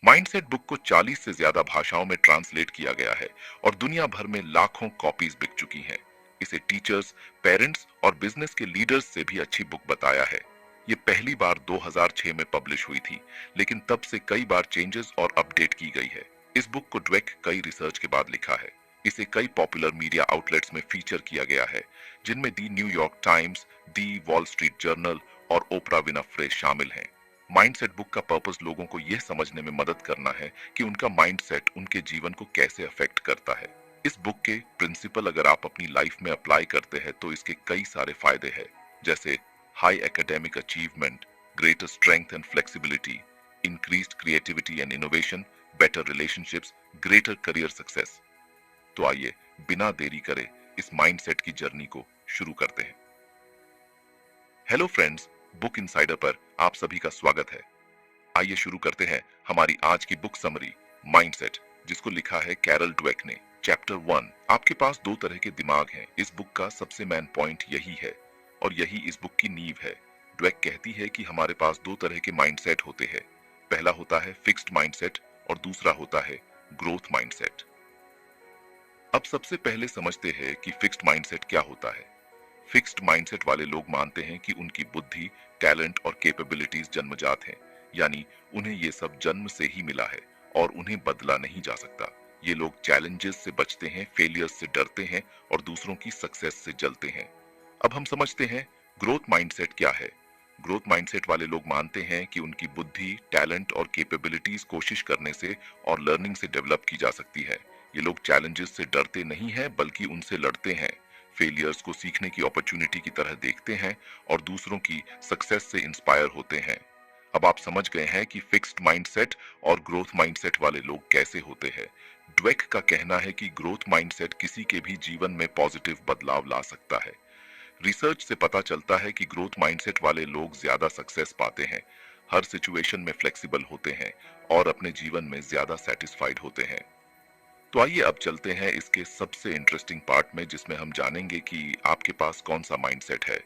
Mindset book को 40 से ज्यादा भाषाओं में ट्रांसलेट किया गया है और दुनिया भर में लाखों कॉपीज बिक चुकी हैं। इसे टीचर्स, पेरेंट्स और बिजनेस के लीडर्स से भी अच्छी बुक बताया है। ये पहली बार 2006 में पब्लिश हुई थी, लेकिन तब से कई बार चेंजेस और अपडेट की गई है। इस बुक को ड्वेक कई रिसर्च के बाद लिखा है। इसे कई पॉपुलर मीडिया आउटलेट्स में फीचर किया गया है, जिनमें the New York Times, the Wall Street Journal और ओपरा विनफ्रे शामिल हैं। माइंडसेट बुक का पर्पस लोगों को यह समझने में मदद करना है कि उनका माइंडसेट उनके जीवन को कैसे अफेक्ट करता है। इस बुक के प्रिंसिपल अगर आप अपनी लाइफ में अप्लाई करते हैं तो इसके कई सारे फायदे हैं, जैसे high academic achievement, greater strength and flexibility, increased creativity and innovation, better relationships, greater career success. तो आइए बिना देरी करे इस माइंडसेट की जर्नी को शुरू करते हैं। हेलो फ्रेंड्स, बुक इनसाइडर पर आप सभी का स्वागत है। आइए शुरू करते हैं हमारी आज की बुक समरी, माइंडसेट, जिसको लिखा है कैरल ड्वेक ने। चैप्टर 1, आपके पास दो तरह के दिमाग हैं। इस बुक का सबसे मेन पॉइंट यही है और यही इस बुक की नींव है। ड्वेक कहती है कि हमारे पास दो तरह के माइंडसेट होते हैं। पहला होता है फिक्स्ड माइंडसेट और दूसरा होता है ग्रोथ माइंडसेट। अब सबसे पहले समझते हैं कि फिक्स्ड माइंडसेट क्या होता है। फिक्स्ड माइंडसेट वाले लोग मानते हैं कि उनकी बुद्धि, टैलेंट और कैपेबिलिटीज जन्मजात हैं, यानी उन्हें ये सब जन्म से ही मिला है और उन्हें बदला नहीं जा सकता। ये लोग चैलेंजेस से बचते हैं, फेलियर्स से डरते हैं और दूसरों की सक्सेस से जलते हैं। अब हम समझते हैं ग्रोथ माइंडसेट क्या है। ग्रोथ माइंडसेट वाले लोग मानते हैं कि उनकी बुद्धि, टैलेंट और कैपेबिलिटीज कोशिश करने से और लर्निंग से डेवलप की जा सकती है। ये लोग चैलेंजेस से डरते नहीं हैं बल्कि उनसे लड़ते हैं, फेलियर्स को सीखने की अपॉर्चुनिटी की तरह देखते हैं और दूसरों की सक्सेस से इंस्पायर होते हैं। अब आप समझ गए हैं कि फिक्स्ड माइंडसेट और ग्रोथ माइंडसेट वाले लोग कैसे होते हैं। ड्वेक का कहना है कि ग्रोथ माइंडसेट किसी के भी जीवन में पॉजिटिव बदलाव ला सकता है। रिसर्च से पता चलता है कि ग्रोथ माइंडसेट वाले लोग ज्यादा सक्सेस पाते हैं, हर सिचुएशन में फ्लेक्सिबल होते हैं और अपने जीवन में ज्यादा सेटिस्फाइड होते हैं। तो आइए अब चलते हैं इसके सबसे इंटरेस्टिंग पार्ट में, जिसमें हम जानेंगे कि आपके पास कौन सा माइंडसेट है।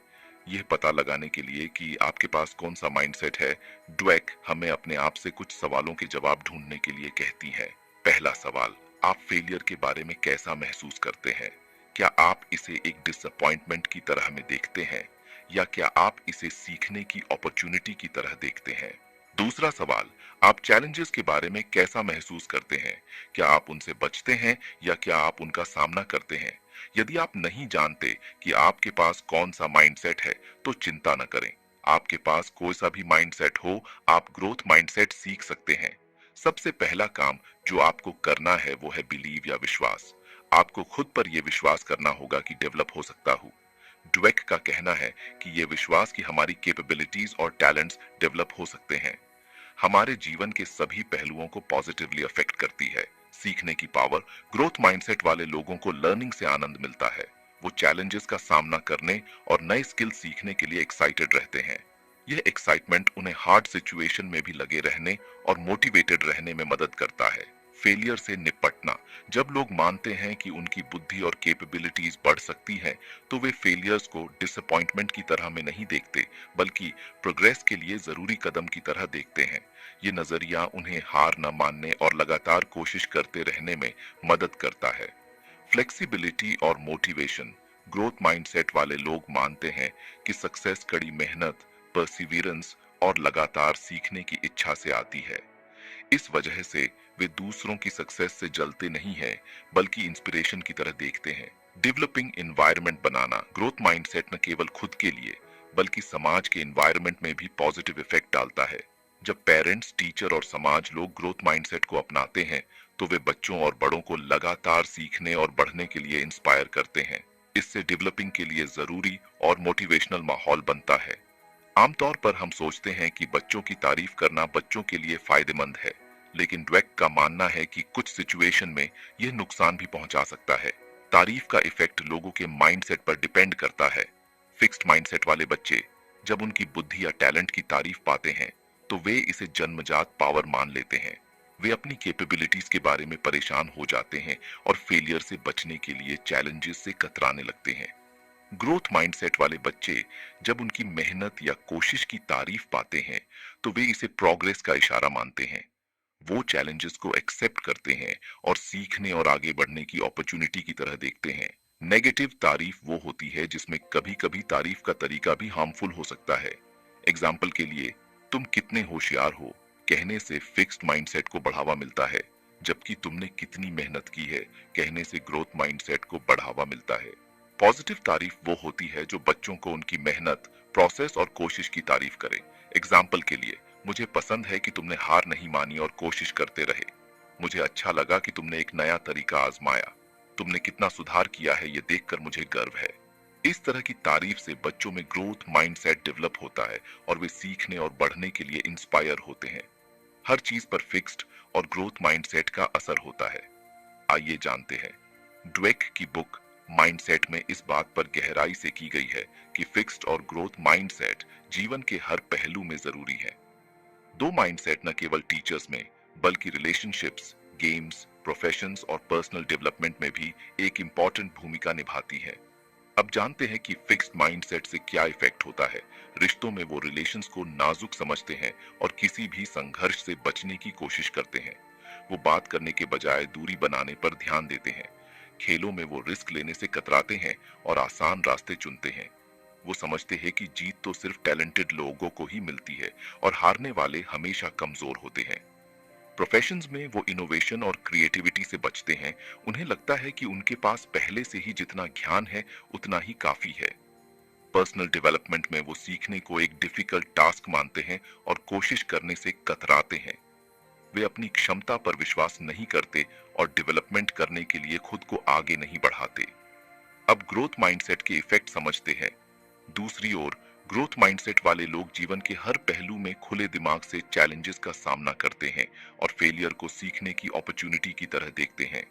यह पता लगाने के लिए कि आपके पास कौन सा माइंडसेट है, ड्वेक हमें अपने आप से कुछ सवालों के जवाब ढूंढने के लिए कहती है। पहला सवाल, आप फेलियर के बारे में कैसा महसूस करते हैं? क्या आप इसे एक डिसअपॉइंटमेंट की तरह में देखते हैं या क्या आप इसे सीखने की अपॉर्चुनिटी की तरह देखते हैं? दूसरा सवाल, आप चैलेंजेस के बारे में कैसा महसूस करते हैं? क्या आप उनसे बचते हैं या क्या आप उनका सामना करते हैं? यदि आप नहीं जानते कि आपके पास कौन सा माइंडसेट है, तो चिंता न करें। आपके पास कोई सा भी माइंडसेट हो, आप ग्रोथ माइंडसेट सीख सकते हैं। सबसे पहला काम जो आपको करना है वो है बिलीव या विश्वास। आपको खुद पर यह विश्वास करना होगा कि डेवलप हो सकता हूँ। ड्वेक का कहना है कि यह विश्वास कि हमारी कैपेबिलिटीज और टैलेंट्स डेवलप हो सकते हैं, हमारे जीवन के सभी पहलुओं को पॉजिटिवली अफेक्ट करती है। सीखने की पावर, ग्रोथ माइंडसेट वाले लोगों को लर्निंग से आनंद मिलता है। वो चैलेंजेस का सामना करने और नए स्किल सीखने के लिए एक्साइटेड रहते हैं। यह एक्साइटमेंट उन्हें हार्ड सिचुएशन में भी लगे रहने और मोटिवेटेड रहने में मदद करता है। फेलियर से निपटना, जब लोग मानते हैं कि उनकी बुद्धि और कैपेबिलिटीज बढ़ सकती हैं, तो वे फेलियर्स को डिसअपॉइंटमेंट की तरह में नहीं देखते, बल्कि प्रोग्रेस के लिए जरूरी कदम की तरह देखते हैं। ये नजरिया उन्हें हार न मानने और लगातार कोशिश करते रहने में मदद करता है। फ्लेक्सिबिलिटी और मोटिवेशन, ग्रोथ माइंडसेट वाले लोग मानते हैं कि सक्सेस कड़ी मेहनत, परसिवियरेंस और लगातार सीखने की इच्छा से आती है। इस वजह से वे दूसरों की सक्सेस से जलते नहीं हैं, बल्कि इंस्पिरेशन की तरह देखते हैं। डेवलपिंग एनवायरनमेंट बनाना, ग्रोथ माइंडसेट न केवल खुद के लिए बल्कि समाज के एनवायरनमेंट में भी पॉजिटिव इफेक्ट डालता है। जब पेरेंट्स, टीचर और समाज लोग ग्रोथ माइंडसेट को अपनाते हैं, तो वे बच्चों और बड़ों को लगातार सीखने और बढ़ने के लिए इंस्पायर करते हैं। इससे डेवलपिंग के लिए जरूरी और मोटिवेशनल माहौल बनता है। आमतौर पर हम सोचते हैं कि बच्चों की तारीफ करना बच्चों के लिए फायदेमंद है, लेकिन ड्वेक का मानना है कि कुछ सिचुएशन में यह नुकसान भी पहुंचा सकता है। तारीफ का इफेक्ट लोगों के माइंडसेट पर डिपेंड करता है। फिक्स्ड माइंडसेट वाले बच्चे जब उनकी बुद्धि या टैलेंट की तारीफ पाते हैं, तो वे इसे जन्मजात पावर मान लेते हैं। वे अपनी कैपेबिलिटीज के बारे में परेशान हो जाते हैं और फेलियर से बचने के लिए चैलेंजेस से कतराने लगते हैं। ग्रोथ माइंडसेट वाले बच्चे जब उनकी मेहनत या कोशिश की तारीफ पाते हैं, तो वे इसे प्रोग्रेस का इशारा मानते हैं। वो चैलेंजेस को एक्सेप्ट करते हैं और सीखने और आगे बढ़ने की अपॉर्चुनिटी की तरह देखते हैं। नेगेटिव तारीफ वो होती है जिसमें कभी कभी तारीफ का तरीका भी हार्मफुल हो सकता है। एग्जाम्पल के लिए, तुम कितने होशियार हो कहने से फिक्स्ड माइंडसेट को बढ़ावा मिलता है, जबकि तुमने कितनी मेहनत की है कहने से ग्रोथ माइंडसेट को बढ़ावा मिलता है। पॉजिटिव तारीफ वो होती है जो बच्चों को उनकी मेहनत, प्रोसेस और कोशिश की तारीफ करे। एग्जाम्पल के लिए, मुझे पसंद है कि तुमने हार नहीं मानी और कोशिश करते रहे। मुझे अच्छा लगा कि तुमने एक नया तरीका आजमाया। तुमने कितना सुधार किया है ये देखकर मुझे गर्व है। इस तरह की तारीफ से बच्चों में ग्रोथ माइंडसेट डेवलप होता है और वे सीखने और बढ़ने के लिए इंस्पायर होते हैं। हर चीज पर फिक्स्ड और ग्रोथ माइंडसेट का असर होता है। आइए जानते हैं। ड्वेक की बुक माइंडसेट में इस बात पर गहराई से की गई है कि फिक्स्ड और ग्रोथ माइंडसेट जीवन के हर पहलू में जरूरी है। दो माइंडसेट न केवल टीचर्स में बल्कि रिलेशनशिप्स, गेम्स, प्रोफेशंस और पर्सनल डेवलपमेंट में भी एक इम्पॉर्टेंट भूमिका निभाती है। अब जानते हैं कि फिक्स्ड माइंडसेट से क्या इफेक्ट होता है। रिश्तों में वो रिलेशंस को नाजुक समझते हैं और किसी भी संघर्ष से बचने की कोशिश करते हैं। वो बात करने के बजाय दूरी बनाने पर ध्यान देते हैं। खेलों में वो रिस्क लेने से कतराते हैं और आसान रास्ते चुनते हैं। वो समझते हैं कि जीत तो सिर्फ टैलेंटेड लोगों को ही मिलती है और हारने वाले हमेशा कमजोर होते हैं। प्रोफेशंस में वो इनोवेशन और क्रिएटिविटी से बचते हैं। उन्हें लगता है कि उनके पास पहले से ही जितना ज्ञान है उतना ही काफी है। पर्सनल डेवलपमेंट में वो सीखने को एक डिफिकल्ट टास्क मानते हैं और कोशिश करने से कतराते हैं। वे अपनी क्षमता पर विश्वास नहीं करते और डेवलपमेंट करने के लिए खुद को आगे नहीं बढ़ाते। अब ग्रोथ माइंडसेट के इफेक्ट समझते हैं। दूसरी ओर, ग्रोथ माइंडसेट वाले लोग जीवन के हर पहलू में खुले दिमाग से चैलेंजेस का सामना करते हैं और फेलियर को सीखने की अपॉर्चुनिटी की तरह देखते हैं।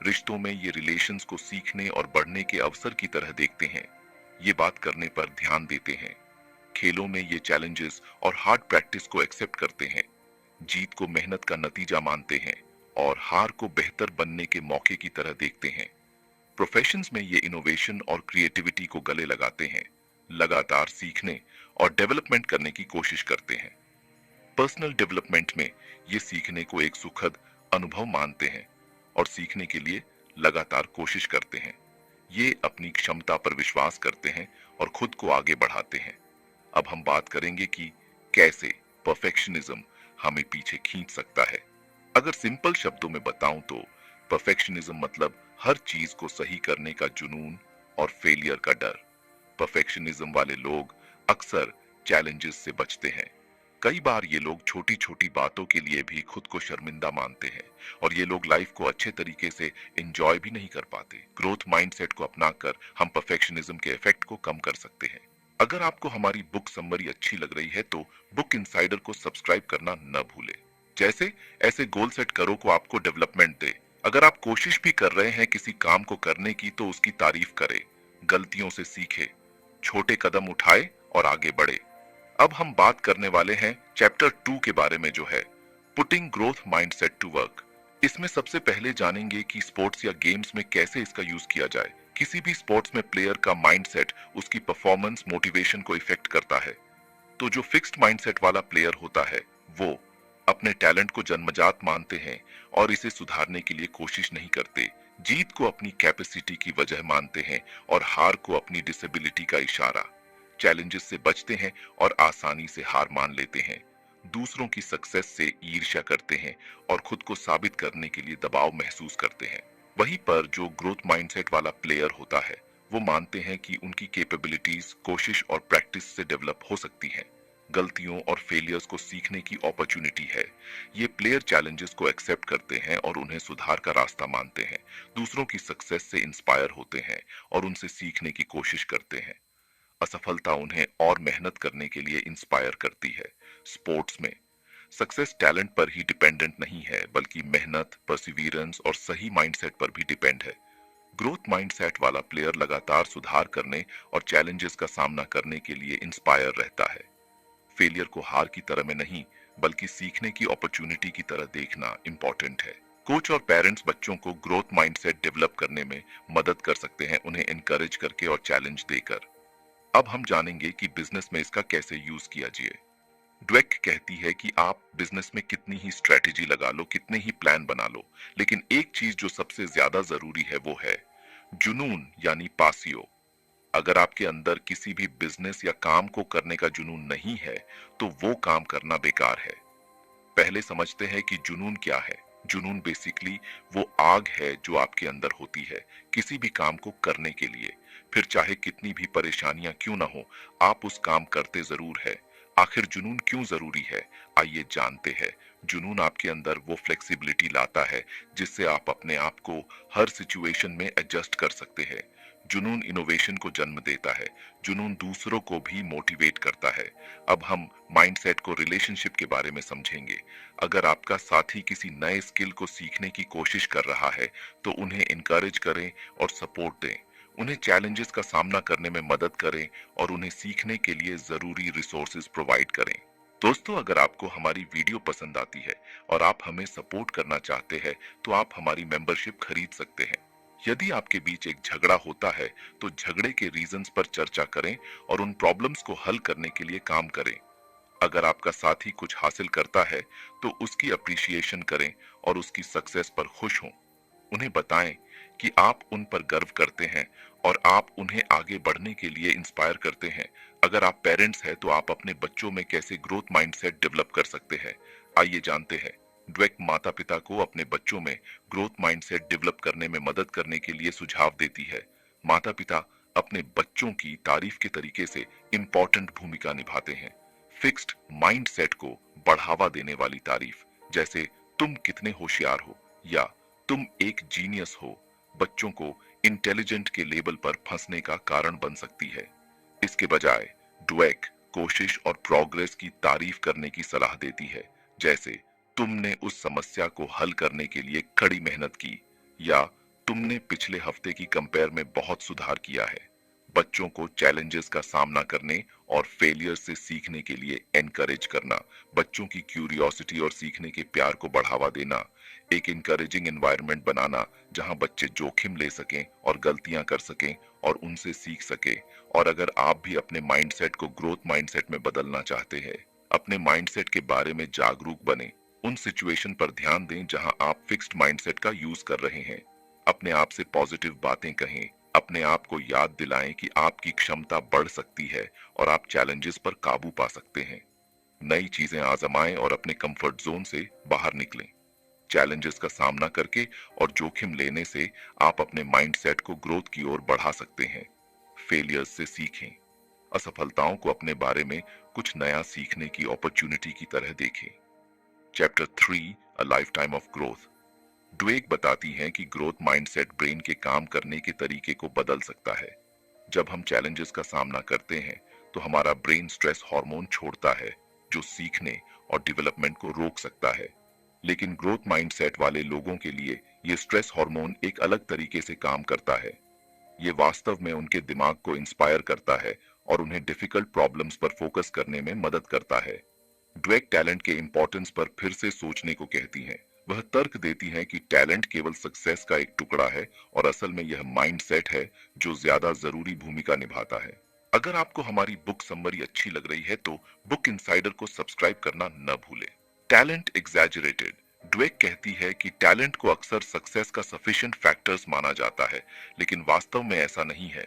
रिश्तों में ये रिलेशंस को सीखने और बढ़ने के अवसर की तरह देखते हैं। ये बात करने पर ध्यान देते हैं। खेलों में ये चैलेंजेस और हार्ड प्रैक्टिस को एक्सेप्ट करते हैं। जीत को मेहनत का नतीजा मानते हैं और हार को बेहतर बनने के मौके की तरह देखते हैं। प्रोफेशंस में ये इनोवेशन और क्रिएटिविटी को गले लगाते हैं, लगातार सीखने और डेवलपमेंट करने की कोशिश करते हैं। पर्सनल डेवलपमेंट में ये सीखने को एक सुखद अनुभव मानते हैं और सीखने के लिए लगातार कोशिश करते हैं। ये अपनी क्षमता पर विश्वास करते हैं और खुद को आगे बढ़ाते हैं। अब हम बात करेंगे कि कैसे परफेक्शनिज्म हमें पीछे खींच सकता है। अगर सिंपल शब्दों में बताऊं तो परफेक्शनिज्म मतलब हर चीज को सही करने का जुनून और फेलियर का डर। परफेक्शनिज्म वाले लोग अक्सर चैलेंजेस से बचते हैं। कई बार ये लोग छोटी छोटी बातों के लिए भी खुद को शर्मिंदा मानते हैं और ये लोग लाइफ को अच्छे तरीके से एंजॉय भी नहीं कर पाते। ग्रोथ माइंडसेट को अपनाकर हम परफेक्शनिज्म के इफेक्ट को कम कर सकते हैं। अगर आपको हमारी बुक समरी अच्छी लग रही है तो बुक इनसाइडर को सब्सक्राइब करना न भूले। जैसे ऐसे गोल सेट करो को आपको डेवलपमेंट दे। अगर आप कोशिश भी कर रहे हैं किसी काम को करने की तो उसकी तारीफ करें, गलतियों से सीखे, छोटे कदम उठाए और आगे बढ़े। अब हम बात करने वाले हैं चैप्टर 2 के बारे में जो है putting growth mindset to work. इसमें सबसे पहले जानेंगे कि स्पोर्ट्स या गेम्स में कैसे इसका यूज किया जाए। किसी भी स्पोर्ट्स में प्लेयर का माइंडसेट उसकी परफॉर्मेंस मोटिवेशन को इफेक्ट करता है। तो जो फिक्स्ड माइंडसेट वाला प्लेयर होता है वो अपने टैलेंट को जन्मजात मानते हैं और इसे सुधारने के लिए कोशिश नहीं करते। जीत को अपनी कैपेसिटी की वजह मानते हैं और हार को अपनी डिसेबिलिटी का इशारा। चैलेंजेस से बचते हैं और आसानी से हार मान लेते हैं। दूसरों की सक्सेस से ईर्ष्या करते हैं और खुद को साबित करने के लिए दबाव महसूस करते हैं। वहीं पर जो ग्रोथ माइंडसेट वाला प्लेयर होता है वो मानते हैं कि उनकी कैपेबिलिटीज कोशिश और प्रैक्टिस से डेवलप हो सकती हैं। गलतियों और फेलियर्स को सीखने की अपॉर्चुनिटी है। ये प्लेयर चैलेंजेस को एक्सेप्ट करते हैं और उन्हें सुधार का रास्ता मानते हैं। दूसरों की सक्सेस से इंस्पायर होते हैं और उनसे सीखने की कोशिश करते हैं। असफलता उन्हें और मेहनत करने के लिए इंस्पायर करती है। स्पोर्ट्स में सक्सेस टैलेंट पर ही डिपेंडेंट नहीं है बल्कि मेहनत, परसिवियरेंस और सही माइंडसेट पर भी डिपेंड है। ग्रोथ माइंडसेट वाला प्लेयर लगातार सुधार करने और चैलेंजेस का सामना करने के लिए इंस्पायर रहता है। फेलियर को हार की तरह में नहीं बल्कि सीखने की अपॉर्चुनिटी की तरह देखना इंपॉर्टेंट है। कोच और पेरेंट्स बच्चों को ग्रोथ माइंडसेट डेवलप करने में मदद कर सकते हैं, उन्हें एनकरेज करके और चैलेंज देकर। अब हम जानेंगे कि बिजनेस में इसका कैसे यूज किया जाए। ड्वेक कहती है कि आप बिजनेस में कितनी ही स्ट्रेटेजी लगा लो, कितने ही प्लान बना लो, लेकिन एक चीज जो सबसे ज्यादा जरूरी है वो है जुनून यानी पासियो। अगर आपके अंदर किसी भी बिजनेस या काम को करने का जुनून नहीं है तो वो काम करना बेकार है। पहले समझते हैं कि जुनून क्या है। जुनून बेसिकली वो आग है जो आपके अंदर होती है किसी भी काम को करने के लिए। फिर चाहे कितनी भी परेशानियां क्यों ना हो, आप उस काम करते जरूर है। आखिर जुनून क्यों जरूरी है, आइए जानते हैं। जुनून आपके अंदर वो फ्लेक्सिबिलिटी लाता है जिससे आप अपने आप को हर सिचुएशन में एडजस्ट कर सकते हैं। जुनून इनोवेशन को जन्म देता है। जुनून दूसरों को भी मोटिवेट करता है। अब हम माइंडसेट को रिलेशनशिप के बारे में समझेंगे। अगर आपका साथी किसी नए स्किल को सीखने की कोशिश कर रहा है तो उन्हें इनकरेज करें और सपोर्ट दें। उन्हें चैलेंजेस का सामना करने में मदद करें और उन्हें सीखने के लिए जरूरी रिसोर्सेज प्रोवाइड करें। दोस्तों, अगर आपको हमारी वीडियो पसंद आती है और आप हमें सपोर्ट करना चाहते हैं तो आप हमारी मेंबरशिप खरीद सकते हैं। यदि आपके बीच एक झगड़ा होता है तो झगड़े के रीजंस पर चर्चा करें और उन प्रॉब्लम्स को हल करने के लिए काम करें। अगर आपका साथी कुछ हासिल करता है तो उसकी अप्रिसिएशन करें और उसकी सक्सेस पर खुश हों। उन्हें बताएं कि आप उन पर गर्व करते हैं और आप उन्हें आगे बढ़ने के लिए इंस्पायर करते हैं। अगर आप पेरेंट्स हैं तो आप अपने बच्चों में कैसे ग्रोथ माइंडसेट डेवलप कर सकते हैं, आइए जानते हैं। ड्वेक माता पिता को अपने बच्चों में ग्रोथ माइंडसेट डेवलप करने में मदद करने के लिए सुझाव देती है। माता पिता अपने बच्चों की तारीफ के तरीके से इम्पोर्टेंट भूमिका निभाते हैं। फिक्स्ड माइंडसेट को बढ़ावा देने वाली तारीफ, जैसे तुम कितने होशियार हो या तुम एक जीनियस हो, बच्चों को इंटेलिजेंट के लेबल पर फंसने का कारण बन सकती है। इसके बजाय ड्वेक कोशिश और प्रोग्रेस की तारीफ करने की सलाह देती है, जैसे तुमने उस समस्या को हल करने के लिए कड़ी मेहनत की या तुमने पिछले हफ्ते की कंपेयर में बहुत सुधार किया है। बच्चों को चैलेंजेस का सामना करने और फेलियर से सीखने के लिए एनकरेज करना, बच्चों की क्यूरियोसिटी और सीखने के प्यार को बढ़ावा देना, एक इनकरेजिंग एनवायरनमेंट बनाना जहां बच्चे जोखिम ले सकें और गलतियां कर सकें और उनसे सीख सके। और अगर आप भी अपने माइंडसेट को ग्रोथ माइंडसेट में बदलना चाहते हैं, अपने माइंडसेट के बारे में जागरूक बने। उन सिचुएशन पर ध्यान दें जहां आप फिक्स्ड माइंडसेट का यूज कर रहे हैं। अपने आप से पॉजिटिव बातें कहें। अपने आप को याद दिलाएं कि आपकी क्षमता बढ़ सकती है और आप चैलेंजेस पर काबू पा सकते हैं। नई चीजें आजमाएं और अपने कंफर्ट जोन से बाहर निकलें। चैलेंजेस का सामना करके और जोखिम लेने से आप अपने माइंडसेट को ग्रोथ की ओर बढ़ा सकते हैं। फेलियर्स से सीखें। असफलताओं को अपने बारे में कुछ नया सीखने की अपॉर्चुनिटी की तरह देखें। Chapter 3, a life time of growth. Dweck बताती हैं कि ग्रोथ माइंडसेट ब्रेन के काम करने के तरीके को बदल सकता है। जब हम चैलेंजेस का सामना करते हैं तो हमारा ब्रेन स्ट्रेस हार्मोन छोड़ता है जो सीखने और डेवलपमेंट को रोक सकता है। लेकिन ग्रोथ माइंडसेट वाले लोगों के लिए ये स्ट्रेस हार्मोन एक अलग तरीके से काम करता है। ये वास्तव में उनके दिमाग को इंस्पायर करता है और उन्हें डिफिकल्ट प्रॉब्लम्स पर फोकस करने में मदद करता है। ड्वेक टैलेंट के इम्पोर्टेंस पर फिर से सोचने को कहती हैं। वह तर्क देती हैं कि टैलेंट केवल सक्सेस का एक टुकड़ा है और असल में यह माइंडसेट है जो ज्यादा जरूरी भूमिका निभाता है। अगर आपको हमारी बुक समरी अच्छी लग रही है तो बुक इनसाइडर को सब्सक्राइब करना न भूलें। Talent exaggerated. ड्वेक कहती है कि टैलेंट को अक्सर सक्सेस का सफिशिएंट फैक्टर्स माना जाता है, लेकिन वास्तव में ऐसा नहीं है।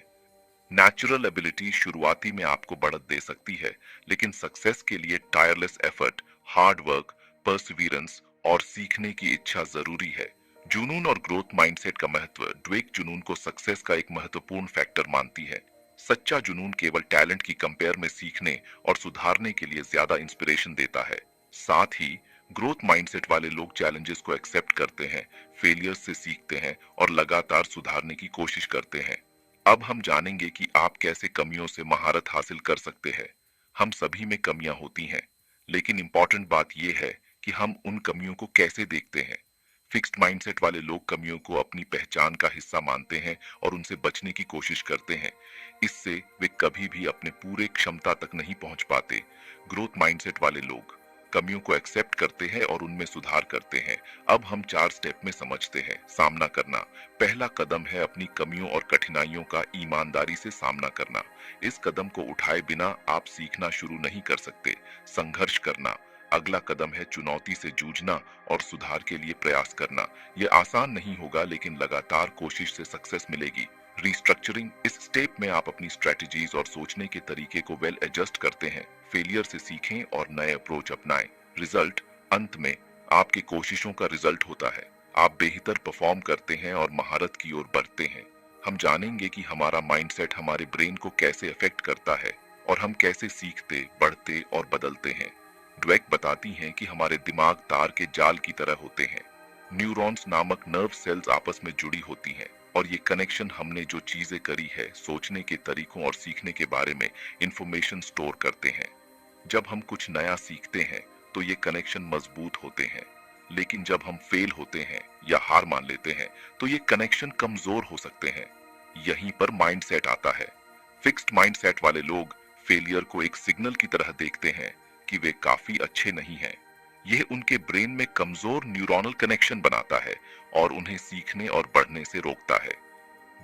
नेचुरल एबिलिटी शुरुआती में आपको बढ़त दे सकती है, लेकिन सक्सेस के लिए tireless effort, hard work, Perseverance और सीखने की इच्छा जरूरी है। जुनून और ग्रोथ माइंडसेट का महत्व। ड्वेक जुनून को सक्सेस का एक महत्वपूर्ण फैक्टर मानती है। सच्चा जुनून केवल टैलेंट की कंपेयर में सीखने और सुधारने के लिए ज्यादा इंस्पिरेशन देता है। साथ ही ग्रोथ माइंडसेट वाले लोग चैलेंजेस को एक्सेप्ट करते हैं, फेलियर्स से सीखते हैं और लगातार सुधारने की कोशिश करते हैं। अब हम जानेंगे कि आप कैसे कमियों से महारत हासिल कर सकते हैं। हम सभी में कमियां होती हैं, लेकिन इंपॉर्टेंट बात यह है कि हम उन कमियों को कैसे देखते हैं। फिक्स्ड माइंडसेट वाले लोग कमियों को अपनी पहचान का हिस्सा मानते हैं और उनसे बचने की कोशिश करते हैं। इससे वे कभी भी अपने पूरे क्षमता तक नहीं पहुंच पाते। ग्रोथ माइंडसेट वाले लोग कमियों को एक्सेप्ट करते हैं और उनमें सुधार करते हैं। अब हम 4 स्टेप में समझते हैं। सामना करना। पहला कदम है अपनी कमियों और कठिनाइयों का ईमानदारी से सामना करना। इस कदम को उठाए बिना आप सीखना शुरू नहीं कर सकते। संघर्ष करना। अगला कदम है चुनौती से जूझना और सुधार के लिए प्रयास करना। यह आसान नहीं होगा, लेकिन लगातार कोशिश से सक्सेस मिलेगी। रिस्ट्रक्चरिंग। इस स्टेप में आप अपनी स्ट्रेटजीज और सोचने के तरीके को वेल एडजस्ट करते हैं। फेलियर से सीखें और नए अप्रोच अपनाएं। रिजल्ट। अंत में आपकी कोशिशों का रिजल्ट होता है। आप बेहतर परफॉर्म करते हैं और महारत की ओर बढ़ते हैं। हम जानेंगे कि हमारा माइंडसेट हमारे ब्रेन को कैसे अफेक्ट करता है और हम कैसे सीखते, बढ़ते और बदलते हैं। ड्वेक बताती हैं कि हमारे दिमाग तार के जाल की तरह होते हैं। न्यूरॉन्स नामक नर्व सेल्स आपस में जुड़ी होती हैं और ये कनेक्शन हमने जो चीजें करी है, सोचने के तरीकों और सीखने के बारे में इंफॉर्मेशन स्टोर करते हैं। जब हम कुछ नया सीखते हैं तो ये कनेक्शन मजबूत होते हैं, लेकिन जब हम फेल होते हैं या हार मान लेते हैं तो ये कनेक्शन कमजोर हो सकते हैं। यहीं पर माइंडसेट आता है। फिक्स्ड माइंडसेट वाले लोग फेलियर को एक सिग्नल की तरह देखते हैं कि वे काफी अच्छे नहीं हैं। यह उनके ब्रेन में कमजोर न्यूरॉनल कनेक्शन बनाता है और उन्हें सीखने और बढ़ने से रोकता है।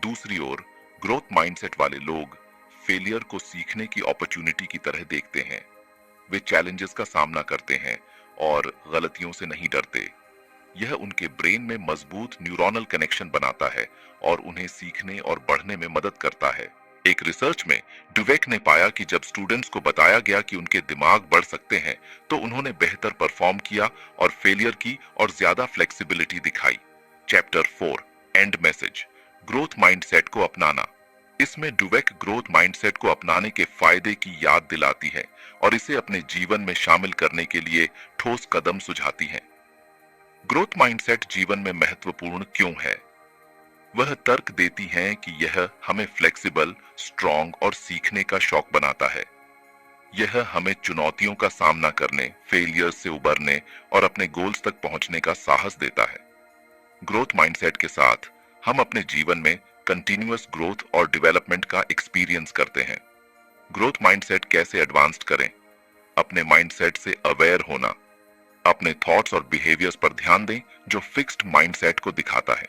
दूसरी ओर ग्रोथ माइंडसेट वाले लोग फेलियर को सीखने की अपॉर्चुनिटी की तरह देखते हैं। वे चैलेंजेस का सामना करते हैं और गलतियों से नहीं डरते। यह उनके ब्रेन में मजबूत न्यूरॉनल कनेक्शन बनाता है और उन्हें सीखने और बढ़ने में मदद करता है। एक रिसर्च में डुवेक ने पाया कि जब स्टूडेंट्स को बताया गया कि उनके दिमाग बढ़ सकते हैं तो उन्होंने बेहतर परफॉर्म किया और फेलियर की और ज्यादा फ्लेक्सिबिलिटी दिखाई। Chapter 4 and message. Growth mindset को अपनाना। इसमें डुवेक ग्रोथ माइंडसेट को अपनाने के फायदे की याद दिलाती है और इसे अपने जीवन में शामिल करने के लिए ठोस कदम सुझाती है। ग्रोथ माइंडसेट जीवन में महत्वपूर्ण क्यों है? वह तर्क देती हैं कि यह हमें फ्लेक्सिबल, स्ट्रॉन्ग और सीखने का शौक बनाता है। यह हमें चुनौतियों का सामना करने, फेलियर से उबरने और अपने गोल्स तक पहुंचने का साहस देता है। ग्रोथ माइंडसेट के साथ हम अपने जीवन में कंटिन्यूअस ग्रोथ और डेवलपमेंट का एक्सपीरियंस करते हैं। ग्रोथ माइंडसेट कैसे एडवांस्ड करें? अपने माइंडसेट से अवेयर होना। अपने थॉट्स और बिहेवियर्स पर ध्यान दें जो फिक्स्ड माइंडसेट को दिखाता है।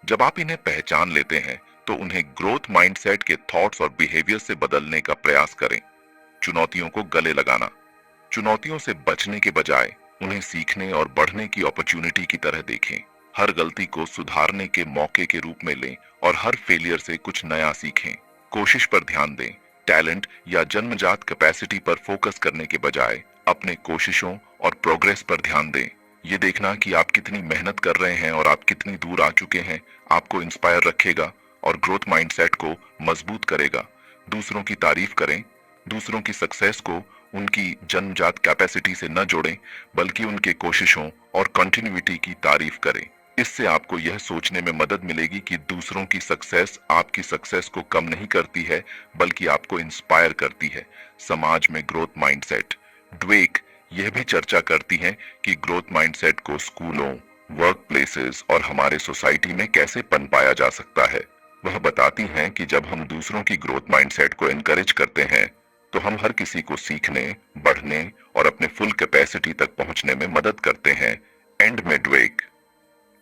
जब आप इन्हें पहचान लेते हैं तो उन्हें ग्रोथ माइंडसेट के थॉट्स और बिहेवियर से बदलने का प्रयास करें। चुनौतियों को गले लगाना। चुनौतियों से बचने के बजाय उन्हें सीखने और बढ़ने की अपॉर्चुनिटी की तरह देखें। हर गलती को सुधारने के मौके के रूप में लें और हर फेलियर से कुछ नया सीखें। कोशिश पर ध्यान दें। टैलेंट या जन्मजात कैपेसिटी पर फोकस करने के बजाय अपने कोशिशों और प्रोग्रेस पर ध्यान दें। ये देखना कि आप कितनी मेहनत कर रहे हैं और आप कितनी दूर आ चुके हैं आपको इंस्पायर रखेगा और ग्रोथ माइंडसेट को मजबूत करेगा। दूसरों की तारीफ करें। दूसरों की सक्सेस को उनकी जन्मजात कैपेसिटी से न जोड़ें, बल्कि उनके कोशिशों और कंटिन्यूटी की तारीफ करें। इससे आपको यह सोचने में मदद मिलेगी कि दूसरों की सक्सेस आपकी सक्सेस को कम नहीं करती है, बल्कि आपको इंस्पायर करती है। समाज में ग्रोथ माइंडसेट। ड्वेक यह भी चर्चा करती हैं कि ग्रोथ माइंडसेट को स्कूलों, वर्क प्लेसेस और हमारे सोसाइटी में कैसे पनपाया जा सकता है। वह बताती हैं कि जब हम दूसरों की ग्रोथ माइंडसेट को एनकरेज करते हैं तो हम हर किसी को सीखने, बढ़ने और अपने फुल कैपेसिटी तक पहुंचने में मदद करते हैं। एंड में ड्वेक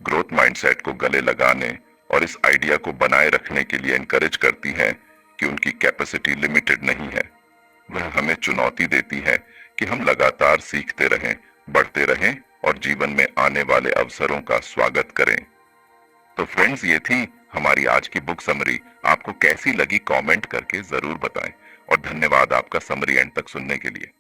ग्रोथ माइंडसेट को गले लगाने और इस आइडिया को बनाए रखने के लिए एनकरेज करती हैं कि उनकी कैपेसिटी लिमिटेड नहीं है। वह हमें चुनौती देती है कि हम लगातार सीखते रहें, बढ़ते रहें और जीवन में आने वाले अवसरों का स्वागत करें। तो फ्रेंड्स, ये थी हमारी आज की बुक समरी। आपको कैसी लगी कमेंट करके जरूर बताएं और धन्यवाद आपका समरी एंड तक सुनने के लिए।